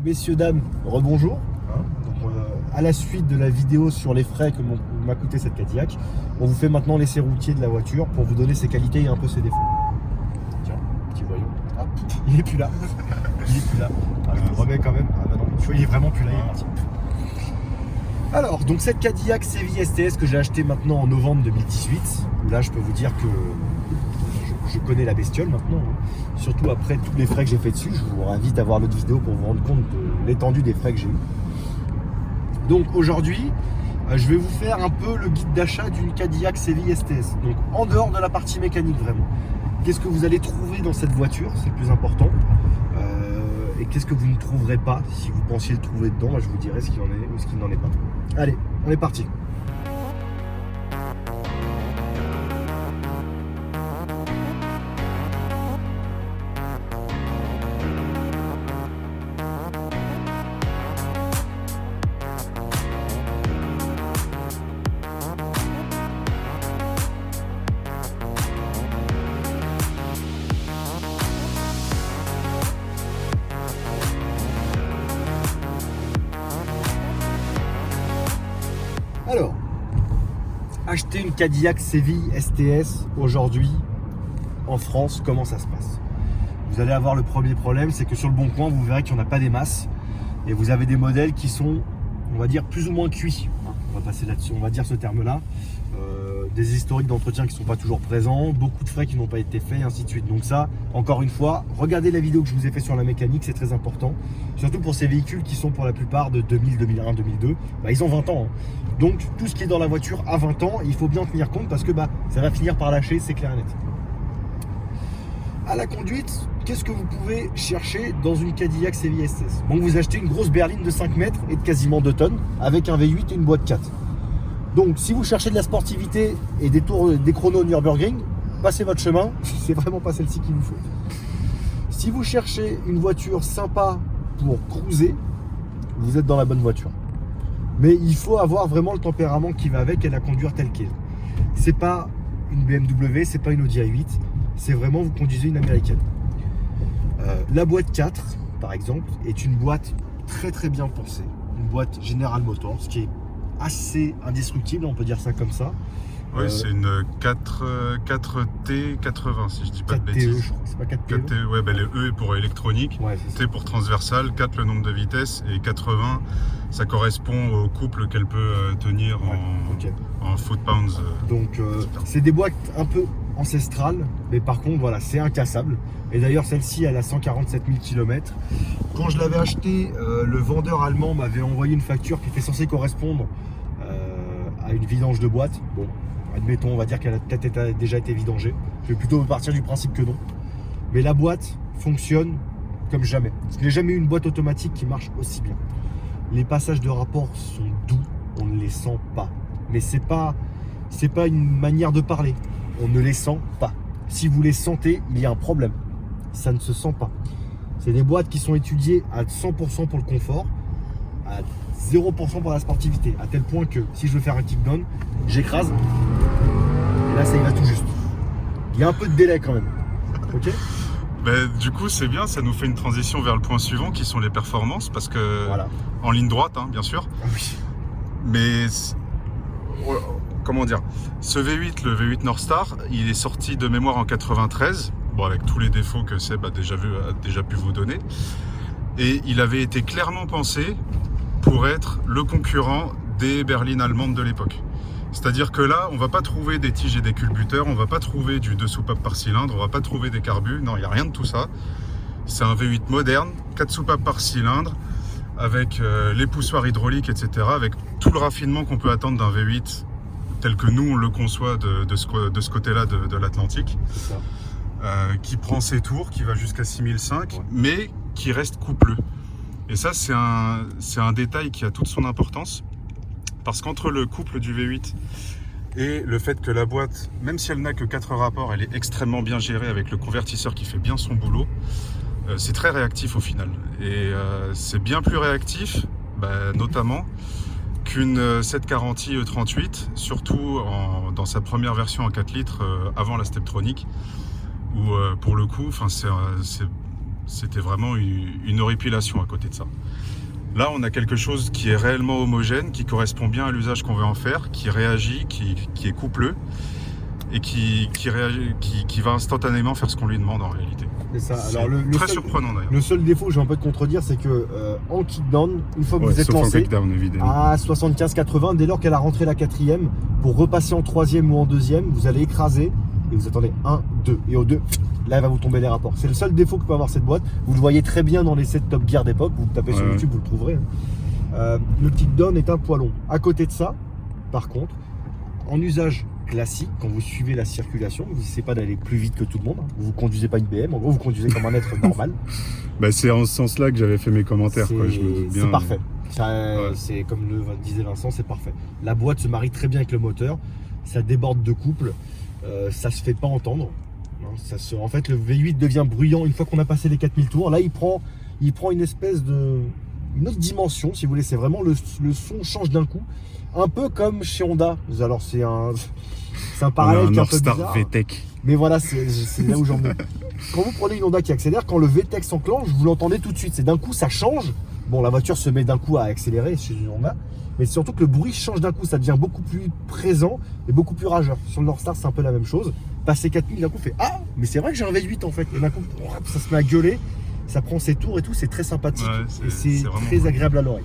Messieurs, dames, rebonjour. Donc, à la suite de la vidéo sur les frais que m'a coûté cette Cadillac, on vous fait maintenant l'essai routier de la voiture pour vous donner ses qualités et un peu ses défauts. Tiens, petit voyant. Hop, il est plus là. Il est plus là. Ah, je le remets quand même. Ah bah non, tu vois, il est vraiment plus là, il est parti. Alors, donc cette Cadillac CVI STS que j'ai acheté maintenant en novembre 2018, où là je peux vous dire que je connais la bestiole maintenant, hein. Surtout après tous les frais que j'ai fait dessus. Je vous invite à voir l'autre vidéo pour vous rendre compte de l'étendue des frais que j'ai eu. Donc aujourd'hui, je vais vous faire un peu le guide d'achat d'une Cadillac CVI STS. Donc en dehors de la partie mécanique vraiment. Qu'est-ce que vous allez trouver dans cette voiture, c'est le plus important. Et qu'est-ce que vous ne trouverez pas. Si vous pensiez le trouver dedans, je vous dirai ce qu'il en est ou ce qu'il n'en est pas. Allez, on est parti. Alors, acheter une Cadillac CVI STS aujourd'hui en France, comment ça se passe? Vous allez avoir le premier problème, c'est que sur le Bon Coin, vous verrez qu'il n'y en a pas des masses. Et vous avez des modèles qui sont, on va dire, plus ou moins cuits. On va passer là-dessus, on va dire ce terme-là. Des historiques d'entretien qui ne sont pas toujours présents, beaucoup de frais qui n'ont pas été faits, et ainsi de suite. Donc ça, encore une fois, regardez la vidéo que je vous ai fait sur la mécanique, c'est très important. Surtout pour ces véhicules qui sont pour la plupart de 2000, 2001, 2002. Ils ont 20 ans. Hein. Donc tout ce qui est dans la voiture à 20 ans, il faut bien tenir compte parce que ça va finir par lâcher, c'est clair et net. À la conduite, qu'est-ce que vous pouvez chercher dans une Cadillac CVI STS? Bon, vous achetez une grosse berline de 5 mètres et de quasiment 2 tonnes avec un V8 et une boîte 4. Donc, si vous cherchez de la sportivité et des chronos Nürburgring, passez votre chemin, c'est vraiment pas celle-ci qu'il vous faut. Si vous cherchez une voiture sympa pour cruiser, vous êtes dans la bonne voiture. Mais il faut avoir vraiment le tempérament qui va avec et la conduire telle qu'elle. C'est pas une BMW, c'est pas une Audi A8, c'est vraiment vous conduisez une américaine. La boîte 4, par exemple, est une boîte très très bien pensée. Une boîte General Motors qui est assez indestructible, on peut dire ça comme ça. Oui, c'est une 4T80 si je dis pas de bêtises. Je crois, c'est pas 4TE. 4T, ouais, le E est pour électronique, ouais, T pour transversal, 4 le nombre de vitesses et 80 ça correspond au couple qu'elle peut tenir en foot-pounds. Donc c'est des boîtes un peu ancestrales, mais par contre voilà, c'est incassable. Et d'ailleurs celle-ci elle a 147 000 km. Quand je l'avais acheté, le vendeur allemand m'avait envoyé une facture qui était censée correspondre à une vidange de boîte. Bon, admettons, on va dire qu'elle a peut-être déjà été vidangée. Je vais plutôt partir du principe que non. Mais la boîte fonctionne comme jamais. Je n'ai jamais eu une boîte automatique qui marche aussi bien. Les passages de rapport sont doux, on ne les sent pas. Mais c'est pas une manière de parler. On ne les sent pas. Si vous les sentez, il y a un problème. Ça ne se sent pas. C'est des boîtes qui sont étudiées à 100% pour le confort, à 0% pour la sportivité. À tel point que si je veux faire un kick-down, j'écrase. Et là, ça y va tout juste. Il y a un peu de délai quand même. Ok ? Du coup, c'est bien, ça nous fait une transition vers le point suivant qui sont les performances, parce que voilà. En ligne droite, hein, bien sûr. Ah oui. Mais comment dire, ce V8, le V8 Northstar, il est sorti de mémoire en 93, bon, avec tous les défauts que Seb a déjà pu vous donner. Et il avait été clairement pensé pour être le concurrent des berlines allemandes de l'époque. C'est-à-dire que là, on va pas trouver des tiges et des culbuteurs, on va pas trouver du 2 soupapes par cylindre, on va pas trouver des carbus, non, il n'y a rien de tout ça. C'est un V8 moderne, 4 soupapes par cylindre, avec les poussoirs hydrauliques, etc., avec tout le raffinement qu'on peut attendre d'un V8 tel que nous on le conçoit de ce côté-là de l'Atlantique, qui prend ses tours, qui va jusqu'à 6005, ouais. Mais qui reste coupleux. Et ça, c'est un détail qui a toute son importance, parce qu'entre le couple du V8 et le fait que la boîte, même si elle n'a que 4 rapports, elle est extrêmement bien gérée avec le convertisseur qui fait bien son boulot, c'est très réactif au final. Et c'est bien plus réactif, notamment, qu'une 740i E38, surtout dans sa première version en 4 litres avant la Steptronic, où pour le coup, C'était vraiment une horripilation à côté de ça. Là, on a quelque chose qui est réellement homogène, qui correspond bien à l'usage qu'on veut en faire, qui réagit, qui est coupleux et qui va instantanément faire ce qu'on lui demande en réalité. C'est ça. C'est Alors, très surprenant d'ailleurs. Le seul défaut, je vais un peu te contredire, c'est que en kickdown, une fois que vous êtes sauf en lancé kickdown, évidemment. à 75-80, dès lors qu'elle a rentré la 4e, pour repasser en 3e ou en 2e, vous allez écraser et vous attendez 1, 2. Et au 2, là, elle va vous tomber les rapports. C'est le seul défaut que peut avoir cette boîte. Vous le voyez très bien dans les sets Top Gear d'époque. Vous le tapez sur YouTube, vous le trouverez. Le kickdown est un poids long. À côté de ça, par contre, en usage classique, quand vous suivez la circulation, vous n'essayez pas d'aller plus vite que tout le monde. Vous ne conduisez pas une BM, en gros, vous conduisez comme un être normal. C'est en ce sens-là que j'avais fait mes commentaires. C'est parfait. C'est comme le disait Vincent, c'est parfait. La boîte se marie très bien avec le moteur. Ça déborde de couple. Ça se fait pas entendre. En fait, le V8 devient bruyant une fois qu'on a passé les 4000 tours. Là, il prend une espèce une autre dimension, si vous voulez. C'est vraiment le son change d'un coup. Un peu comme chez Honda. Alors, c'est un parallèle qui est un peu bizarre. VTEC. Mais voilà, c'est là où j'en venais. Quand vous prenez une Honda qui accélère, quand le VTEC s'enclenche, vous l'entendez tout de suite. C'est d'un coup, ça change. Bon, la voiture se met d'un coup à accélérer chez une Honda. Mais c'est surtout que le bruit change d'un coup. Ça devient beaucoup plus présent et beaucoup plus rageur. Sur le Northstar, c'est un peu la même chose. Passer 4000, d'un coup, fait ah, mais c'est vrai que j'ai un V8 en fait. Et d'un coup, ça se met à gueuler. Ça prend ses tours et tout. C'est très sympathique. Et c'est très agréable à l'oreille.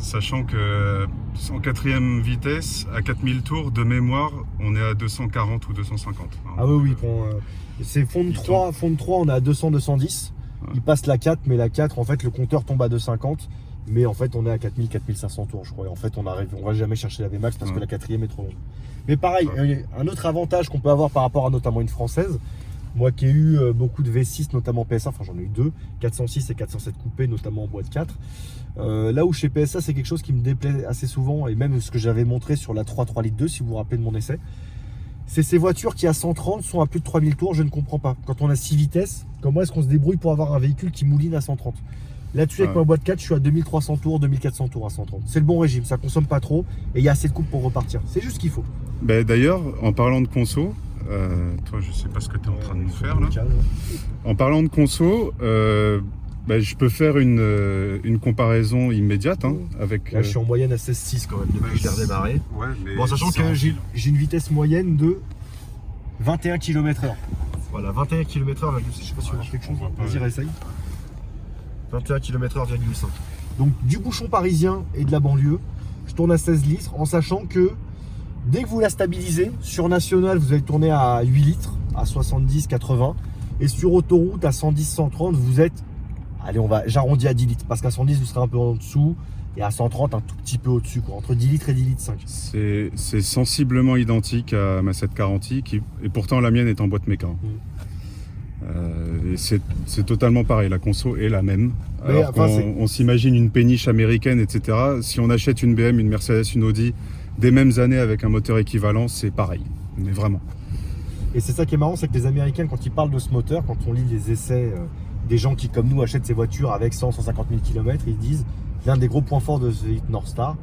Sachant que en 4e vitesse, à 4000 tours de mémoire, on est à 240 ou 250. Ah oui, c'est fond de 3, on est à 200, 210. Ouais. Il passe la 4, mais la 4, en fait, le compteur tombe à 250. Mais en fait, on est à 4000, 4500 tours, je crois. Et en fait, on va jamais chercher la VMAX parce que la 4e est trop longue. Mais pareil, un autre avantage qu'on peut avoir par rapport à notamment une française, moi qui ai eu beaucoup de V6, notamment PSA, enfin j'en ai eu 2, 406 et 407 coupés, notamment en boîte 4. Là où chez PSA, c'est quelque chose qui me déplaît assez souvent, et même ce que j'avais montré sur la 3 litres 2, si vous vous rappelez de mon essai, c'est ces voitures qui à 130 sont à plus de 3000 tours, je ne comprends pas. Quand on a 6 vitesses, comment est-ce qu'on se débrouille pour avoir un véhicule qui mouline à 130 ? Là-dessus, avec ma boîte 4, je suis à 2300 tours, 2400 tours à 130. C'est le bon régime, ça consomme pas trop, et il y a assez de coupe pour repartir. C'est juste ce qu'il faut. D'ailleurs, en parlant de conso, toi, je sais pas ce que tu es en train de nous faire là. En parlant de conso, je peux faire une comparaison immédiate avec. Là, je suis en moyenne à 16,6 quand même depuis que je l'ai redémarré. Ouais, mais bon, sachant que j'ai une vitesse moyenne de 21 km/h. Voilà, 21 km/h, je sais pas si on a quelque chose. Vas-y, réessaye. 21 km/h,5. Donc, du bouchon parisien et de la banlieue, je tourne à 16 litres en sachant que dès que vous la stabilisez, sur national, vous allez tourner à 8 litres, à 70-80. Et sur autoroute, à 110-130, vous êtes, allez, j'arrondis à 10 litres. Parce qu'à 110, vous serez un peu en dessous. Et à 130, un tout petit peu au-dessus, entre 10 litres et 10 litres 5. C'est sensiblement identique à ma 740i, et pourtant la mienne est en boîte méca. C'est totalement pareil, la conso est la même. Alors on s'imagine une péniche américaine, etc. Si on achète une BM, une Mercedes, une Audi, des mêmes années avec un moteur équivalent, c'est pareil, mais vraiment. Et c'est ça qui est marrant, c'est que les Américains, quand ils parlent de ce moteur, quand on lit les essais des gens qui, comme nous, achètent ces voitures avec 100-150 000 km, ils disent l'un des gros points forts de ce Northstar,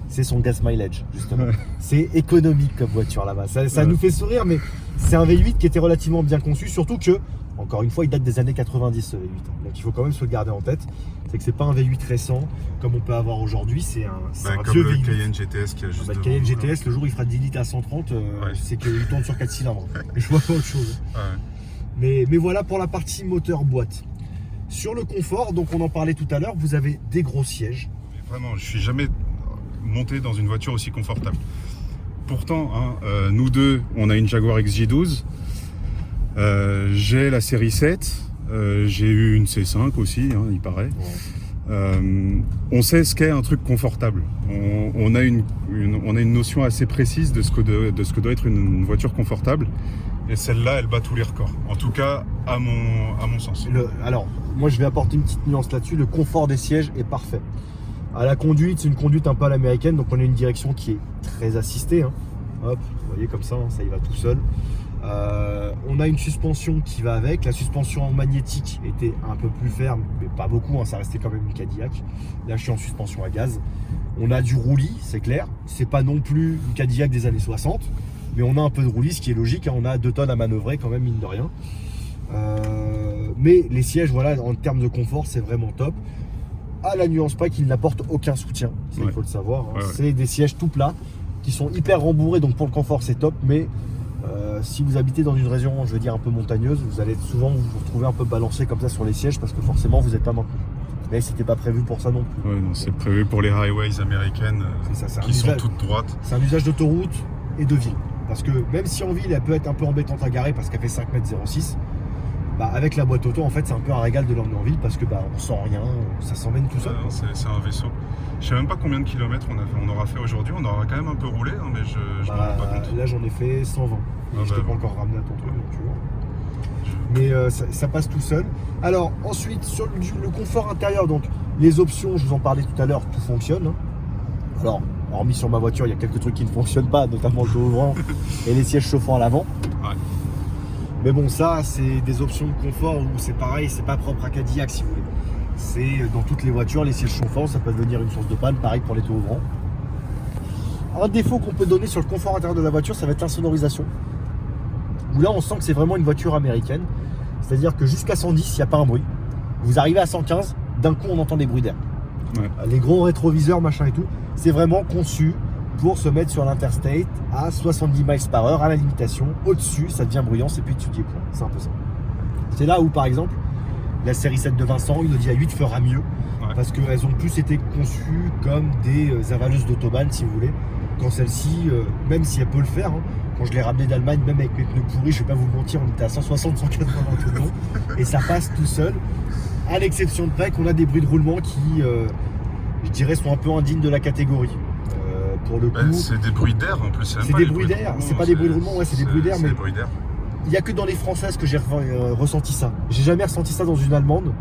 c'est son gas mileage, justement. C'est économique comme voiture là-bas. Ça nous fait sourire, mais c'est un V8 qui était relativement bien conçu, surtout que, encore une fois, il date des années 90 ce V8. Donc il faut quand même se le garder en tête. C'est que c'est pas un V8 récent comme on peut avoir aujourd'hui, c'est un comme vieux le V8. Cayenne GTS qui a juste. Le Cayenne GTS, le jour où il fera 10 litres à 130, c'est qu'il tourne sur 4 cylindres. Et je vois pas autre chose. Mais voilà pour la partie moteur boîte. Sur le confort, donc on en parlait tout à l'heure, vous avez des gros sièges. Vraiment, je suis jamais monté dans une voiture aussi confortable. Pourtant, nous deux, on a une Jaguar XJ12. J'ai la série 7. J'ai eu une C5 aussi, il paraît. On sait ce qu'est un truc confortable. On a une notion assez précise de ce que doit être une voiture confortable. Et celle-là, elle bat tous les records. En tout cas, à mon sens. Alors, moi, je vais apporter une petite nuance là-dessus. Le confort des sièges est parfait. À la conduite, c'est une conduite un peu à l'américaine. Donc, on a une direction qui est très assistée. Hop, vous voyez comme ça y va tout seul. On a une suspension qui va avec. La suspension magnétique était un peu plus ferme, mais pas beaucoup, ça restait quand même une Cadillac. Là, je suis en suspension à gaz. On a du roulis, c'est clair. C'est pas non plus une Cadillac des années 60, mais on a un peu de roulis, ce qui est logique. On a 2 tonnes à manœuvrer quand même, mine de rien. Mais les sièges, voilà, en termes de confort, c'est vraiment top. À la nuance pas qu'ils n'apportent aucun soutien, ça, il faut le savoir. Hein. C'est des sièges tout plats qui sont hyper rembourrés, donc pour le confort c'est top, mais si vous habitez dans une région, je veux dire, un peu montagneuse, vous allez souvent vous retrouver un peu balancé comme ça sur les sièges parce que forcément vous n'êtes pas maintenu. Mais c'était pas prévu pour ça non plus. Ouais, non, c'est prévu pour les highways américaines qui sont toutes droites. C'est un usage d'autoroute et de ville. Parce que même si en ville elle peut être un peu embêtante à garer parce qu'elle fait 5,06 m, bah avec la boîte auto en fait c'est un peu un régal de l'emmener en ville parce que bah on sent rien, ça s'emmène tout seul. C'est un vaisseau. Je sais même pas combien de kilomètres on aura fait aujourd'hui, on aura quand même un peu roulé, hein, mais je m'en rends pas compte. Là j'en ai fait 120. Je t'ai pas encore ramené à ton truc, donc tu vois. Mais ça passe tout seul. Alors ensuite sur le confort intérieur, donc les options, je vous en parlais tout à l'heure, tout fonctionne. Hein. Alors hormis sur ma voiture, il y a quelques trucs qui ne fonctionnent pas, notamment le dos ouvrant et les sièges chauffants à l'avant. Ouais. Mais bon, ça c'est des options de confort où c'est pareil, c'est pas propre à Cadillac si vous voulez. C'est dans toutes les voitures, les sièges chauffants, ça peut devenir une source de panne, pareil pour les dos ouvrants. Un défaut qu'on peut donner sur le confort intérieur de la voiture, ça va être l'insonorisation. Où là on sent que c'est vraiment une voiture américaine. C'est-à-dire que jusqu'à 110, il n'y a pas un bruit. Vous arrivez à 115, d'un coup on entend des bruits d'air. Ouais. Les gros rétroviseurs, machin et tout, c'est vraiment conçu pour se mettre sur l'interstate à 70 miles par heure à la limitation. Au-dessus, ça devient bruyant, c'est plus dessus qui est point. C'est un peu ça. C'est là où, par exemple, la série 7 de Vincent, une Audi A8 fera mieux. Ouais. Parce qu'elles ont plus été conçues comme des avaleuses d'autobahn, si vous voulez. Quand celle-ci, même si elle peut le faire, hein, quand je l'ai ramené d'Allemagne, même avec mes pneus pourris, je vais pas vous mentir, on était à 160, 180 tout le long, et ça passe tout seul. À l'exception de près qu'on a des bruits de roulement qui, je dirais, sont un peu indignes de la catégorie. Pour le coup, c'est des bruits d'air en plus. C'est des bruits d'air, c'est pas des bruits de roulement, ouais, c'est des bruits d'air. Mais bruits d'air. Il n'y a que dans les françaises que j'ai ressenti ça. J'ai jamais ressenti ça dans une allemande,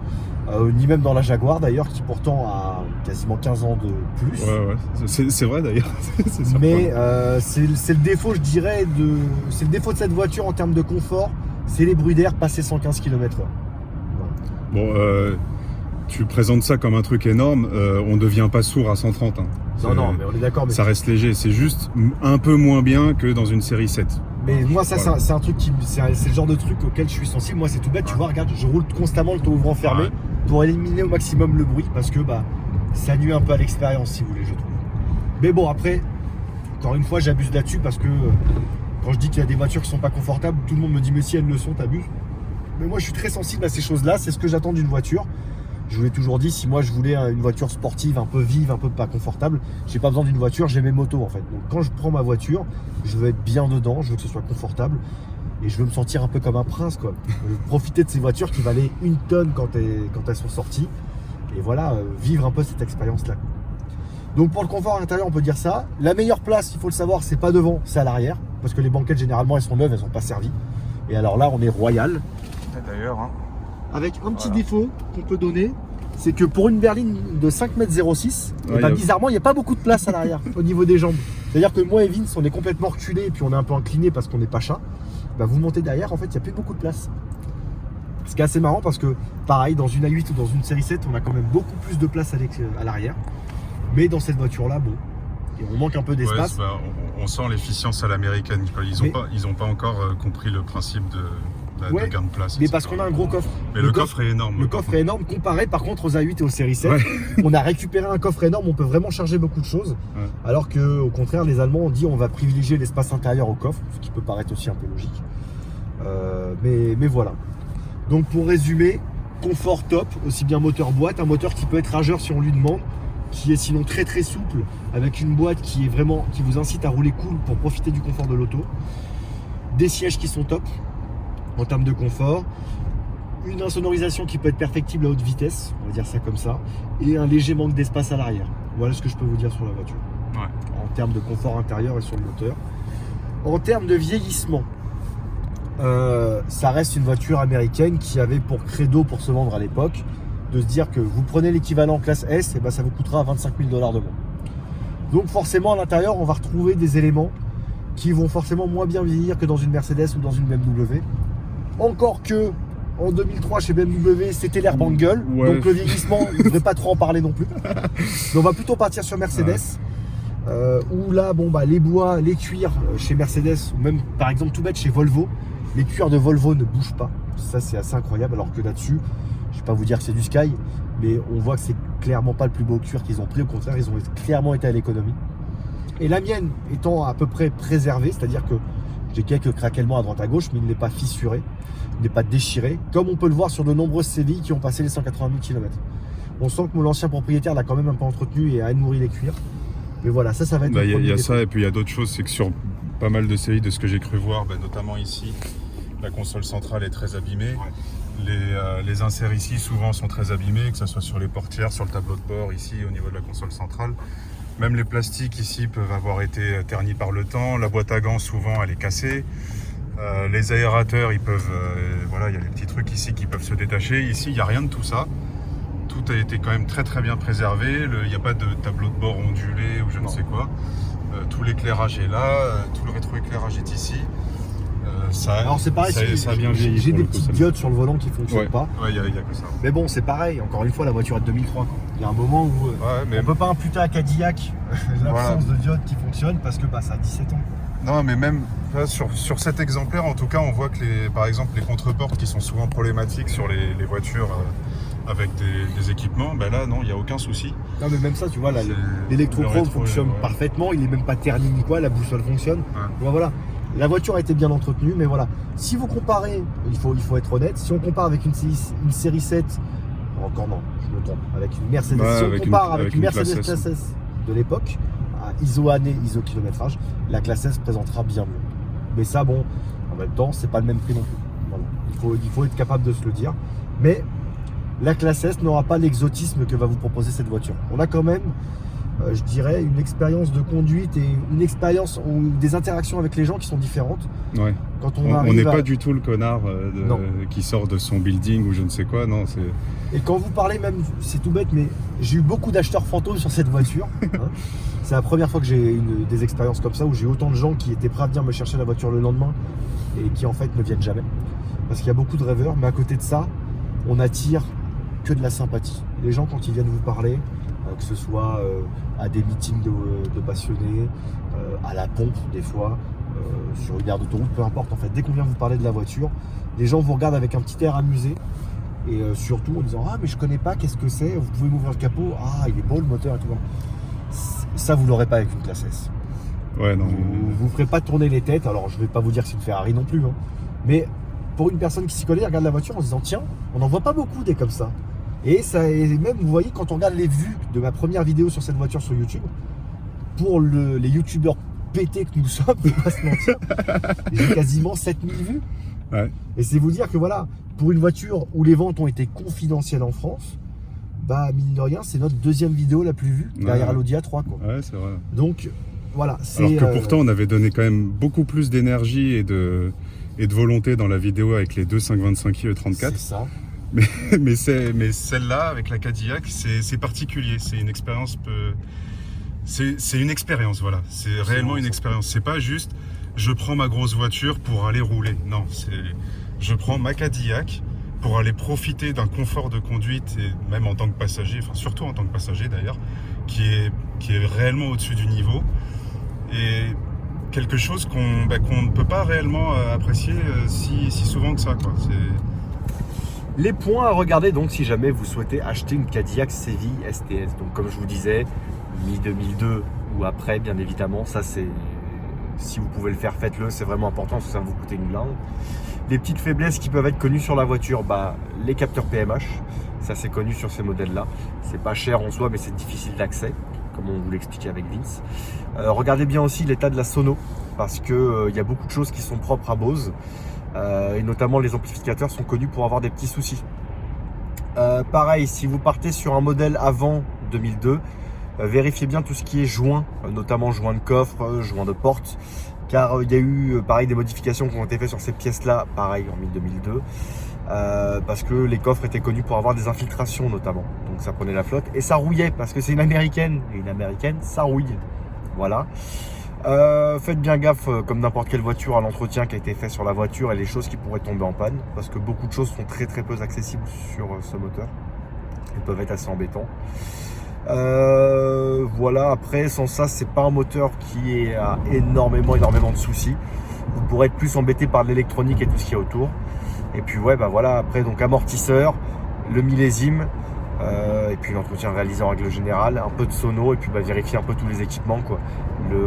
ni même dans la Jaguar d'ailleurs, qui pourtant a quasiment 15 ans de plus. Ouais, c'est vrai d'ailleurs. Mais c'est le défaut, je dirais, c'est le défaut de cette voiture en termes de confort, c'est les bruits d'air passés 115 km/h. Bon, tu présentes ça comme un truc énorme, on ne devient pas sourd à 130. Hein. Non, mais on est d'accord. Mais ça reste léger, c'est juste un peu moins bien que dans une série 7. Mais moi, ça, voilà. c'est un truc c'est le genre de truc auquel je suis sensible. Moi, c'est tout bête, tu vois, regarde, je roule constamment le toit ouvrant fermé pour éliminer au maximum le bruit parce que ça nuit un peu à l'expérience, si vous voulez, je trouve. Mais bon, après, encore une fois, j'abuse là-dessus parce que quand je dis qu'il y a des voitures qui sont pas confortables, tout le monde me dit, mais si elles le sont, t'abuses. Mais moi, je suis très sensible à ces choses-là, c'est ce que j'attends d'une voiture. Je vous l'ai toujours dit, si moi je voulais une voiture sportive, un peu vive, un peu pas confortable, j'ai pas besoin d'une voiture, j'ai mes motos en fait. Donc quand je prends ma voiture, je veux être bien dedans, je veux que ce soit confortable et je veux me sentir un peu comme un prince quoi. Je veux profiter de ces voitures qui valaient 1 tonne quand elles sont sorties et voilà, vivre un peu cette expérience là. Donc pour le confort intérieur, on peut dire ça. La meilleure place, il faut le savoir, c'est pas devant, c'est à l'arrière parce que les banquettes généralement elles sont neuves, elles sont pas servies. Et alors là, on est royal. D'ailleurs, hein. Avec un petit défaut qu'on peut donner, c'est que pour une berline de 5,06 m, bizarrement, il n'y a pas beaucoup de place à l'arrière, au niveau des jambes. C'est-à-dire que moi et Vince, on est complètement reculés et puis on est un peu incliné parce qu'on n'est pas chat. Vous montez derrière, en fait, il n'y a plus beaucoup de place. Ce qui est assez marrant parce que, pareil, dans une A8 ou dans une série 7, on a quand même beaucoup plus de place à l'arrière. Mais dans cette voiture-là, bon, on manque un peu d'espace. On sent l'efficience à l'américaine. Ils n'ont pas encore compris le principe de gain de place. Mais parce qu'on a un gros coffre. Mais le coffre est énorme. Le coffre est énorme comparé par contre aux A8 et aux séries 7. Ouais. On a récupéré un coffre énorme, on peut vraiment charger beaucoup de choses. Ouais. Alors qu'au contraire, les Allemands ont dit on va privilégier l'espace intérieur au coffre, ce qui peut paraître aussi un peu logique. Mais voilà. Donc pour résumer, confort top, aussi bien moteur boîte, un moteur qui peut être rageur si on lui demande, qui est sinon très très souple, avec une boîte qui vous incite à rouler cool pour profiter du confort de l'auto. Des sièges qui sont top en termes de confort, une insonorisation qui peut être perfectible à haute vitesse, on va dire ça comme ça, et un léger manque d'espace à l'arrière. Voilà ce que je peux vous dire sur la voiture. Ouais. En termes de confort intérieur et sur le moteur. En termes de vieillissement, ça reste une voiture américaine qui avait pour credo pour se vendre à l'époque de se dire que vous prenez l'équivalent classe S, et ça vous coûtera 25 000 $ de moins. Donc forcément à l'intérieur, on va retrouver des éléments qui vont forcément moins bien vieillir que dans une Mercedes ou dans une BMW. Encore que en 2003 chez BMW c'était l'air bangle, donc le vieillissement on ne devrait pas trop en parler non plus. Donc on va plutôt partir sur Mercedes, où là les bois, les cuirs chez Mercedes, ou même par exemple tout bête chez Volvo, Les cuirs de Volvo ne bougent pas. Ça, c'est assez incroyable. Alors que là-dessus, je ne vais pas vous dire que c'est du Sky, mais on voit que c'est clairement pas le plus beau cuir qu'ils ont pris. Au contraire, ils ont clairement été à l'économie. Et la mienne étant à peu près préservée, c'est-à-dire que j'ai quelques craquements à droite à gauche, mais il n'est pas fissuré, il n'est pas déchiré, comme on peut le voir sur de nombreuses sévilles qui ont passé les 180 000 km. On sent que l'ancien propriétaire l'a quand même un peu entretenu et a nourri les cuirs. Mais voilà, ça va être... Il y a ça, et puis il y a d'autres choses, c'est que sur pas mal de séries, de ce que j'ai cru voir, notamment ici, la console centrale est très abîmée. Ouais. Les inserts ici, souvent, sont très abîmés, que ce soit sur les portières, sur le tableau de bord, ici, au niveau de la console centrale. Même les plastiques ici peuvent avoir été ternis par le temps. La boîte à gants, souvent, elle est cassée. Les aérateurs, ils peuvent... voilà, il y a des petits trucs ici qui peuvent se détacher. Ici, il n'y a rien de tout ça. Tout a été quand même très très bien préservé. Il n'y a pas de tableau de bord ondulé ou je ne sais quoi. Tout l'éclairage est là. Tout le rétroéclairage est ici. Alors c'est pareil, ça a bien vieilli. J'ai des petites diodes sur le volant qui ne fonctionnent pas. Ouais, il n'y a que ça. Mais bon, c'est pareil. Encore une fois, la voiture est de 2003. Il y a un moment où on ne peut pas imputer à Cadillac l'absence de diodes qui fonctionnent parce que ça a 17 ans. Non, mais même sur cet exemplaire, en tout cas, on voit que par exemple les contreportes qui sont souvent problématiques sur les voitures avec des équipements, là non, il n'y a aucun souci. Non, mais même ça, tu vois, l'électrochrome fonctionne parfaitement, il n'est même pas terni ni quoi, la boussole fonctionne. Ouais. Voilà. La voiture a été bien entretenue, mais voilà. Si vous comparez, il faut être honnête, si on compare avec une série 7, encore non, je me trompe, avec une Mercedes, si on compare avec une Mercedes classe S de l'époque, à ISO année, ISO kilométrage, la classe S présentera bien mieux. Mais ça, bon, en même temps, c'est pas le même prix non plus. Voilà. Il faut être capable de se le dire. Mais la classe S n'aura pas l'exotisme que va vous proposer cette voiture. On a quand même, je dirais, une expérience de conduite et une expérience ou des interactions avec les gens qui sont différentes. Ouais. Quand on n'est pas du tout le connard qui sort de son building ou je ne sais quoi. Non, et quand vous parlez même, c'est tout bête, mais j'ai eu beaucoup d'acheteurs fantômes sur cette voiture. C'est la première fois que j'ai des expériences comme ça où j'ai autant de gens qui étaient prêts à venir me chercher la voiture le lendemain et qui en fait ne viennent jamais. Parce qu'il y a beaucoup de rêveurs, mais à côté de ça, on attire que de la sympathie. Les gens, quand ils viennent vous parler, que ce soit à des meetings de passionnés, à la pompe des fois, sur une aire d'autoroute, peu importe en fait. Dès qu'on vient vous parler de la voiture, les gens vous regardent avec un petit air amusé et surtout en disant « Ah mais je connais pas, qu'est-ce que c'est? Vous pouvez m'ouvrir le capot? Ah il est beau le moteur et tout. » Ça vous l'aurez pas avec une classe S. Ouais, non. Vous ferez pas tourner les têtes. Alors je vais pas vous dire que c'est une Ferrari non plus, mais pour une personne qui s'y connaît, regarde la voiture en se disant « Tiens, on n'en voit pas beaucoup des comme ça. » Et même, vous voyez, quand on regarde les vues de ma première vidéo sur cette voiture sur YouTube, pour les youtubeurs pétés que nous sommes, faut pas se mentir, j'ai quasiment 7000 vues. Ouais. Et c'est vous dire que voilà, pour une voiture où les ventes ont été confidentielles en France, mine de rien, c'est notre deuxième vidéo la plus vue, derrière l'Audi A3. Quoi. Ouais, c'est vrai. Donc, voilà. Alors que pourtant, on avait donné quand même beaucoup plus d'énergie et de volonté dans la vidéo avec les deux 525i E34. C'est ça. Mais celle-là, avec la Cadillac, c'est particulier. C'est une expérience c'est une expérience, voilà. C'est réellement une expérience. C'est pas juste, je prends ma grosse voiture pour aller rouler. Non, je prends ma Cadillac pour aller profiter d'un confort de conduite, et même en tant que passager, enfin surtout en tant que passager d'ailleurs, qui est réellement au-dessus du niveau. Et quelque chose qu'on ne peut pas réellement apprécier si souvent que ça, quoi. Les points à regarder donc si jamais vous souhaitez acheter une Cadillac Séville STS. Donc comme je vous disais, mi-2002 ou après bien évidemment, ça c'est... Si vous pouvez le faire, faites-le, c'est vraiment important parce que ça va vous coûter une blinde. Les petites faiblesses qui peuvent être connues sur la voiture, les capteurs PMH, ça c'est connu sur ces modèles-là. C'est pas cher en soi mais c'est difficile d'accès, comme on vous l'expliquait avec Vince. Regardez bien aussi l'état de la sono parce que y a beaucoup de choses qui sont propres à Bose. Et notamment les amplificateurs sont connus pour avoir des petits soucis. Pareil, si vous partez sur un modèle avant 2002, vérifiez bien tout ce qui est joint, notamment joint de coffre, joint de porte, car il y a eu pareil des modifications qui ont été faites sur ces pièces-là, pareil en 2002, parce que les coffres étaient connus pour avoir des infiltrations notamment, donc ça prenait la flotte et ça rouillait parce que c'est une américaine et une américaine ça rouille, voilà. Faites bien gaffe, comme n'importe quelle voiture, à l'entretien qui a été fait sur la voiture et les choses qui pourraient tomber en panne, parce que beaucoup de choses sont très peu accessibles sur ce moteur. Ils peuvent être assez embêtants. Voilà, après sans ça, c'est pas un moteur qui a énormément de soucis. vous pourrez être plus embêté par l'électronique et tout ce qu'il y a autour. Et puis ouais, bah voilà, après donc amortisseur, le millésime, et puis l'entretien réalisé en règle générale, un peu de sono, et puis bah, vérifier un peu tous les équipements, quoi. Le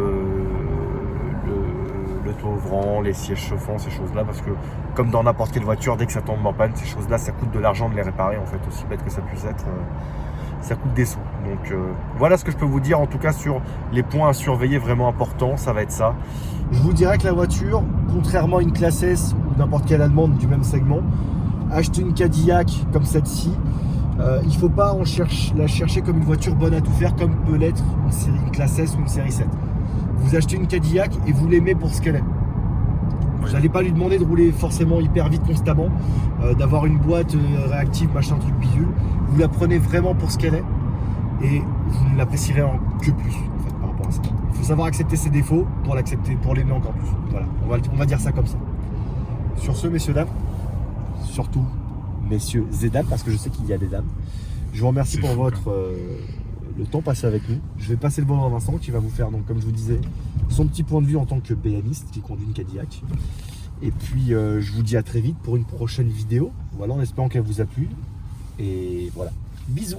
taux ouvrant, les sièges chauffants, ces choses-là, parce que comme dans n'importe quelle voiture, dès que ça tombe en panne, ces choses-là, ça coûte de l'argent de les réparer, en fait, aussi bête que ça puisse être, ça coûte des sous. Donc voilà ce que je peux vous dire, en tout cas sur les points à surveiller vraiment importants, ça va être ça. Je vous dirais que la voiture, contrairement à une classe S ou n'importe quelle allemande du même segment, acheter une Cadillac comme celle-ci, il ne faut pas la chercher comme une voiture bonne à tout faire, comme peut l'être une classe S ou une série 7. Vous achetez une Cadillac et vous l'aimez pour ce qu'elle est. Vous n'allez pas lui demander de rouler forcément hyper vite constamment, d'avoir une boîte réactive, machin, truc bidule. Vous la prenez vraiment pour ce qu'elle est et vous ne l'apprécierez que plus en fait, par rapport à ça. Il faut savoir accepter ses défauts pour l'accepter, pour l'aimer encore plus. Voilà, on va dire ça comme ça. Sur ce, messieurs, dames, surtout messieurs et dames, parce que je sais qu'il y a des dames, je vous remercie pour le temps passé avec nous. Je vais passer le volant à Vincent qui va vous faire, donc, comme je vous disais, son petit point de vue en tant que BMiste qui conduit une Cadillac. Et puis je vous dis à très vite pour une prochaine vidéo. Voilà, en espérant qu'elle vous a plu. Et voilà, bisous.